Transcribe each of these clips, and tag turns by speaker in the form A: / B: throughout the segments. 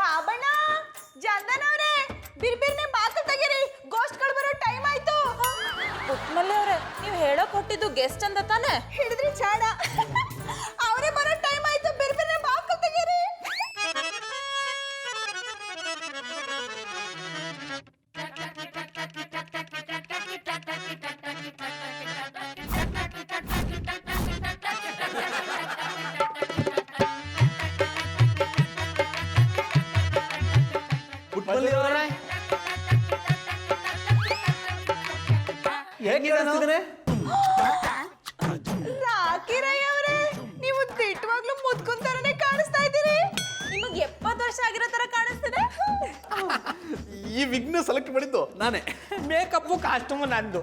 A: ಬಾಬಣ್ಣ ಜಂದನವ್ರೆ ಬಿರ್ಬಿರ್ನೆ ಮಾತು ತೆಗೀರಿ ಗೋಸ್ಟ್ಗಳು ಬರೋ ಟೈಮ್ ಆಯ್ತು.
B: ಪುಟ್ಮಲ್ಲಿ ಅವ್ರೆ ನೀವು ಹೇಳಕ್ ಹೊಟ್ಟಿದ್ದು ಗೆಸ್ಟ್ ಅಂತ ತಾನೆ
A: ಹಿಡಿದ್ರಿ ಚಾಡ. ಅವರೇ ಬರೋ ಟೈಮ್ ಆಯ್ತು ಬಿರ್ಬಿರ್ನೆ ಮಾತು ತೆಗೀರಿ. ರಾಕಿರಯ್ಯ ಅವರೇ ನೀವು ದಿಟ್ಟವಾಗ್ಲೂ ಮುದ್ಕೊಂತಾರನೆ ಕಾಣಿಸ್ತಾ ಇದ್ದೀರಿ.
B: ನಿಮಗೆ 70 ವರ್ಷ ಆಗಿರೋ ತರ ಕಾಣಿಸ್ತಿದೆ.
C: ಈ ವಿಗ್ನ ಸೆಲೆಕ್ಟ್ ಮಾಡಿದ್ದು ನಾನೇ.
D: ಮೇಕಪ್ ಕಾಸ್ಟ್ಯೂಮ್ ನಂದು.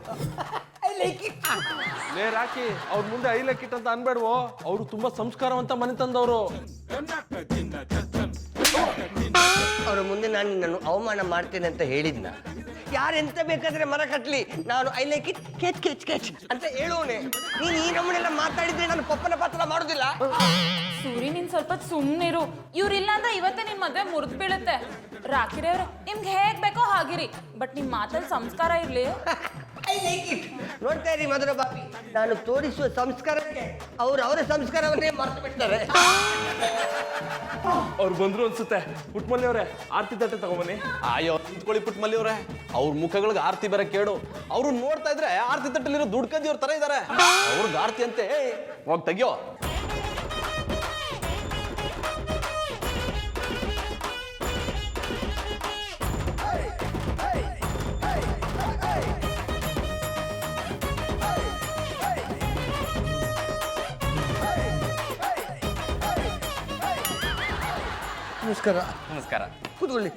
E: ಲೇ ರಾಕಿ ಅವ್ರ ಮುಂದೆ ಐ ಲೈಕ್ ಇಟ್ ಅಂತ ಅನ್ಬೇಡ್ವೋ. ಅವರು ತುಂಬಾ ಸಂಸ್ಕಾರವಂತ ಮನೆ ತಂದವರು.
F: ಅವರ ಮುಂದೆ ನಾನು ನಿನ್ನನ್ನು ಅವಮಾನ ಮಾಡ್ತೇನೆ ಅಂತ ಹೇಳಿದ್ನ. ಯಾರೆಂತ ಬೇಕಾದ್ರೆ ಮರ ಕಟ್ಲಿ, ನಾನು ಐ ಲೈಕ್ ಇಟ್ ಕೆಚ್ ಕೆಚ್ ಕೆಚ್ ಅಂತ ಹೇಳುವನೆ. ನೀನು ಈ ನಮ್ಮನೆಲ್ಲ ಮಾತಾಡಿದ್ರೆ ನಾನು ಪಪ್ಪನ ಪಾತ್ರ ಮಾಡೋದಿಲ್ಲ.
B: ಸೂರಿ ನೀನ್ ಸ್ವಲ್ಪ ಸುಮ್ಮನಿರು. ಇವ್ರಿಲ್ಲ ಅಂದ್ರೆ ಇವತ್ತೇ ನಿನ್ ಮದ್ವೆ ಮುರಿದು ಬೀಳುತ್ತೆ. ರಾಕಿರಿ ಅವ್ರೆ ನಿಮ್ಗೆ ಹೇಗ್ ಬೇಕೋ ಹಾಗಿರಿ, ಬಟ್ ನಿಮ್ ಮಾತಲ್ಲಿ ಸಂಸ್ಕಾರ ಇರ್ಲಿ.
F: I like it. ನೋಡ್ತಾ ಇರಿ ಮಧುರ ಬಾಬಿ, ನಾನು ತೋರಿಸುವ ಸಂಸ್ಕಾರಕ್ಕೆ ಅವರ ಸಂಸ್ಕಾರವನ್ನೇ ಮರೆತು ಬಿಡ್ತಾರೆ.
E: ಅವ್ರು ಬಂದ್ರು ಅನ್ಸುತ್ತೆ. ಪುಟ್ಮಲ್ಲಿ ಅವರೇ ಆರ್ತಿ ತಟ್ಟೆ ತಗೊಂಬನ್ನಿ.
C: ಅಯ್ಯೋ ನಿಂತ್ಕೊಳ್ಳಿ ಪುಟ್ಮಲ್ಲಿ ಅವ್ರೆ, ಅವ್ರ ಮುಖಗಳಿಗೆ ಆರ್ತಿ ಬರ ಕೇಳು. ಅವ್ರು ನೋಡ್ತಾ ಇದ್ರೆ ಆರ್ತಿ ತಟ್ಟಲಿರೋ ದುಡ್ಡು ಕದ್ದಿವ್ರ ತರ ಇದಾರೆ. ಅವ್ರಿಗೆ ಆರ್ತಿ ಅಂತೆ ಹೋಗಿ ತೆಗಿಯೋ.
F: ನಮಸ್ಕಾರ.
C: ನಮಸ್ಕಾರ.
F: ಕೂತ್ಕೊಳ್ಳಿ.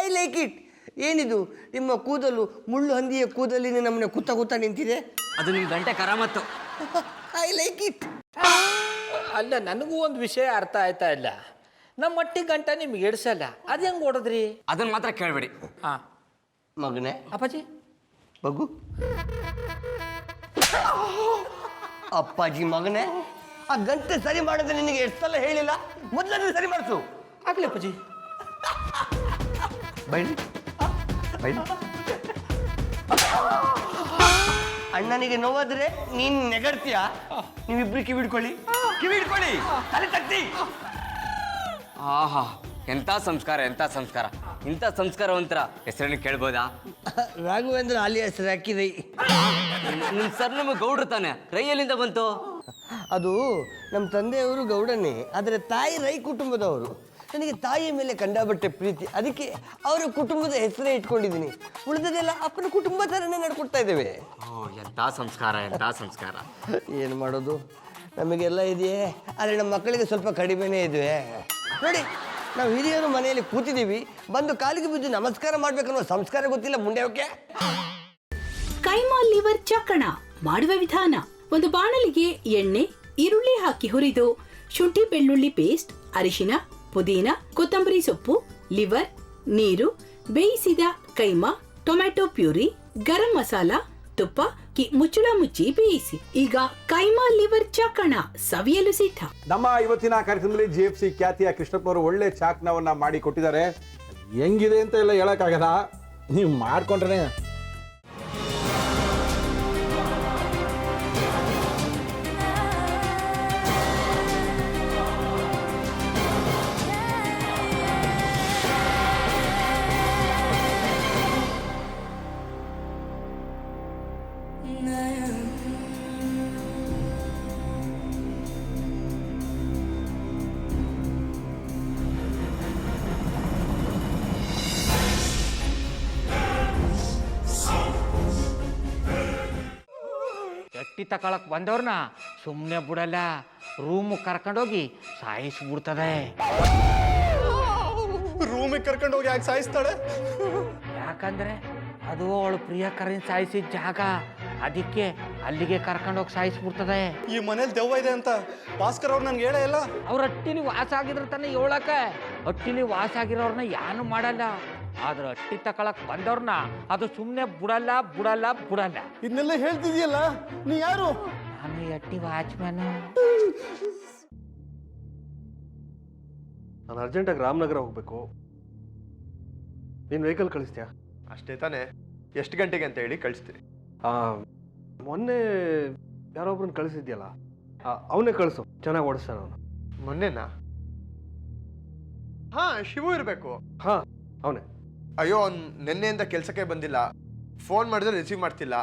F: I like it. ಏನಿದು ನಿಮ್ಮ ಕೂದಲು ಮುಳ್ಳು ಹಂದಿಯ ಕೂದಲಿನ ನಮ್ಮನೆ ಕೂತ ನಿಂತಿದೆ.
D: ಅದು ನಿಮ್ ಗಂಟೆ ಕರಾಮತ್ತು.
F: I like it.
D: ಅಲ್ಲ, ನನಗೂ ಒಂದು ವಿಷಯ ಅರ್ಥ ಆಯ್ತಾ ಇಲ್ಲ. ನಮ್ಮ ಮಟ್ಟಿ ಗಂಟ ನಿಮ್ಗೆ ಇಡ್ಸಲ್ಲ, ಅದು ಹೆಂಗೆ ಓಡಿದ್ರಿ?
G: ಅದನ್ನ ಮಾತ್ರ ಕೇಳ್ಬೇಡಿ.
D: ಹಾ
F: ಮಗನೇ,
D: ಅಪ್ಪಾಜಿ
F: ಬಗ್ಗು. ಅಪ್ಪಾಜಿ ಮಗನೇ, ಆ ಗಂಟೆ ಸರಿ ಮಾಡಿದ್ರೆ ನಿನಗೆ ಎಷ್ಟು ಸಲ ಹೇಳಿಲ್ಲ? ಮೊದಲನೇ ಸರಿ ಮಾಡಿಸು.
D: ಆಗ್ಲಿ ಅಪ್ಪಾಜಿ.
F: ಬೈಲಿ ಬೈಲಿ. ಅಣ್ಣನಿಗೆ ನೋವಾದ್ರೆ ನೀನ್ ನೆಗಡ್ತೀಯ. ನೀವಿಬ್ರು ಕಿವಿಡ್ಕೊಳ್ಳಿ, ತಲೆ ತಟ್ಟಿ.
G: ಆಹಾ, ಎಂತ ಸಂಸ್ಕಾರ, ಎಂತ ಸಂಸ್ಕಾರ. ಇಂಥ ಸಂಸ್ಕಾರವಂತರ ಹೆಸರನ್ನು ಕೇಳ್ಬೋದಾ?
F: ರಾಘವೇಂದ್ರ ಅಲಿಯಾಸ್ ರಾಕಿ ರೈ.
G: ನಿಮ್ ಸರ್ ನಮಗೆ ಗೌಡ್ರು ತಾನೆ, ರೈಯಲ್ಲಿಂದ ಬಂತು?
F: ಅದು ನಮ್ಮ ತಂದೆಯವರು ಗೌಡನೇ, ಆದರೆ ತಾಯಿ ರೈ ಕುಟುಂಬದವರು. ನನಗೆ ತಾಯಿಯ ಮೇಲೆ ಕಂಡಾಬಟ್ಟೆ ಪ್ರೀತಿ, ಅದಕ್ಕೆ ಅವರ ಕುಟುಂಬದ ಹೆಸರೇ ಇಟ್ಕೊಂಡಿದ್ದೀನಿ. ಉಳಿದದೆಲ್ಲ ಅಪ್ಪನ ಕುಟುಂಬ ಥರನೇ ನಡ್ಕೊಡ್ತಾ ಇದ್ದೇವೆ.
G: ಓ, ಎಂತ ಸಂಸ್ಕಾರ, ಎಂತ ಸಂಸ್ಕಾರ.
F: ಏನು ಮಾಡೋದು, ನಮಗೆಲ್ಲ ಇದೆಯೇ, ಆದರೆ ನಮ್ಮ ಮಕ್ಕಳಿಗೆ ಸ್ವಲ್ಪ ಕಡಿಮೆನೇ ಇದ್ವಿ. ನೋಡಿ, ನಾವು ಹಿರಿಯರು ಮನೆಯಲ್ಲಿ ಕೂತಿದ್ದೀವಿ, ಬಂದು ಕಾಲಿಗೆ ಬಿದ್ದು ನಮಸ್ಕಾರ ಮಾಡ್ಬೇಕನ್ನೋ ಸಂಸ್ಕಾರ ಗೊತ್ತಿಲ್ಲ ಮುಂದೆ ಅವಕ್ಕೆ.
H: ಕೈಮಾ ಲಿವರ್ ಚಕ್ಕಣ ಮಾಡುವ ವಿಧಾನ: ಒಂದು ಬಾಣಲಿಗೆ ಎಣ್ಣೆ, ಈರುಳ್ಳಿ ಹಾಕಿ ಹುರಿದು ಶುಂಠಿ ಬೆಳ್ಳುಳ್ಳಿ ಪೇಸ್ಟ್, ಅರಿಶಿನ, ಪುದೀನ, ಕೊತ್ತಂಬರಿ ಸೊಪ್ಪು, ಲಿವರ್, ನೀರು, ಬೇಯಿಸಿದ ಕೈಮಾ, ಟೊಮ್ಯಾಟೊ ಪ್ಯೂರಿ, ಗರಂ ಮಸಾಲ, ತುಪ್ಪ ಮುಚ್ಚಳ ಮುಚ್ಚಿ ಬೇಯಿಸಿ. ಈಗ ಕೈಮಾ ಲಿವರ್ ಚಾಕಣ ಸವಿಯಲು ಸಿದ್ಧ.
I: ನಮ್ಮ ಇವತ್ತಿನ ಕಾರ್ಯಕ್ರಮದಲ್ಲಿ GFC ಖ್ಯಾತಿಯ ಕೃಷ್ಣಪ್ಪನವರು ಒಳ್ಳೆ ಚಾಕ್ನವನ್ನ ಮಾಡಿ ಕೊಟ್ಟಿದ್ದಾರೆ. ಹೆಂಗಿದೆ ಅಂತ ಎಲ್ಲ ಹೇಳಕ್ಕಾಗಲ್ಲ, ನೀವು ಮಾಡ್ಕೊಂಡ್ರೆ.
D: ಎಟ್ಟಿ ತಕೊಳಕ್ ಬಂದವ್ರನ್ನ ಸುಮ್ಮನೆ ಬಿಡಲ್ಲ, ರೂಮ್ ಕರ್ಕೊಂಡೋಗಿ ಸಾಯಿಸ್ಬಿಡ್ತದೆ.
C: ರೂಮಿಗೆ ಕರ್ಕೊಂಡು ಹೋಗಿ ಯಾಕೆ ಸಾಯಿಸ್ತಾಳೆ?
D: ಯಾಕಂದ್ರೆ ಅದು ಅವಳು ಪ್ರಿಯಕರನ್ ಸಾಯಿಸಿದ ಜಾಗ, ಅದಕ್ಕೆ ಅಲ್ಲಿಗೆ ಕರ್ಕೊಂಡೋಗಿ ಸಾಯಿಸ್ಬಿಡ್ತದೆ.
C: ಈ ಮನೇಲಿ ದೆವ್ವ ಇದೆ ಅಂತ ಭಾಸ್ಕರ್ ಅವ್ರು ನನ್ಗೆ ಹೇಳೇ ಇಲ್ಲ.
D: ಅವ್ರ ಹಟ್ಟಿಲಿ ವಾಸ ಆಗಿದ್ರೆ ತಾನೆ ಹೇಳಕ. ಹಟ್ಟಿಲಿ ವಾಸ ಆಗಿರೋರ್ನ ಯಾನು ಮಾಡಲ್ಲ, ಆದ್ರೆ ಹಟ್ಟಿ ತಕೊಳಕ್ ಬಂದವ್ರನ್ನ ಅದು ಸುಮ್ಮನೆ ಬಿಡಲ್ಲ ಬಿಡಲ್ಲ ಬಿಡಲ್ಲ.
C: ಇದನ್ನೆಲ್ಲ ಹೇಳ್ತಿದ್ಯಲ್ಲ, ನೀ ಯಾರು?
D: ನಾನು ಹಟ್ಟಿ ವಾಚ್ಮ್ಯಾನ್.
E: ನಾನು ಅರ್ಜೆಂಟಾಗಿ ರಾಮನಗರ ಹೋಗ್ಬೇಕು. ನೀನು ವೆಹಿಕಲ್ ಕಳಿಸ್ತೀಯಾ?
J: ಅಷ್ಟೇ ತಾನೇ, ಎಷ್ಟು ಗಂಟೆಗೆ ಅಂತ ಹೇಳಿ ಕಳಿಸ್ತೀನಿ.
E: ಮೊನ್ನೆ ಯಾರೊಬ್ರನ್ನ ಕಳಿಸಿದ್ಯಲ್ಲ, ಅವನೇ ಕಳಿಸು, ಚೆನ್ನಾಗಿ ಓಡಿಸ್ತಾನೆ ಅವನು.
J: ಮೊನ್ನೆನಾ? ಹಾ, ಶಿವು ಇರಬೇಕು.
E: ಹಾಂ, ಅವನೇ.
J: ಅಯ್ಯೋ, ಅವ್ನು ನಿನ್ನೆಯಿಂದ ಕೆಲಸಕ್ಕೆ ಬಂದಿಲ್ಲ. ಫೋನ್ ಮಾಡಿದ್ರೆ ರಿಸೀವ್ ಮಾಡ್ತಿಲ್ಲ.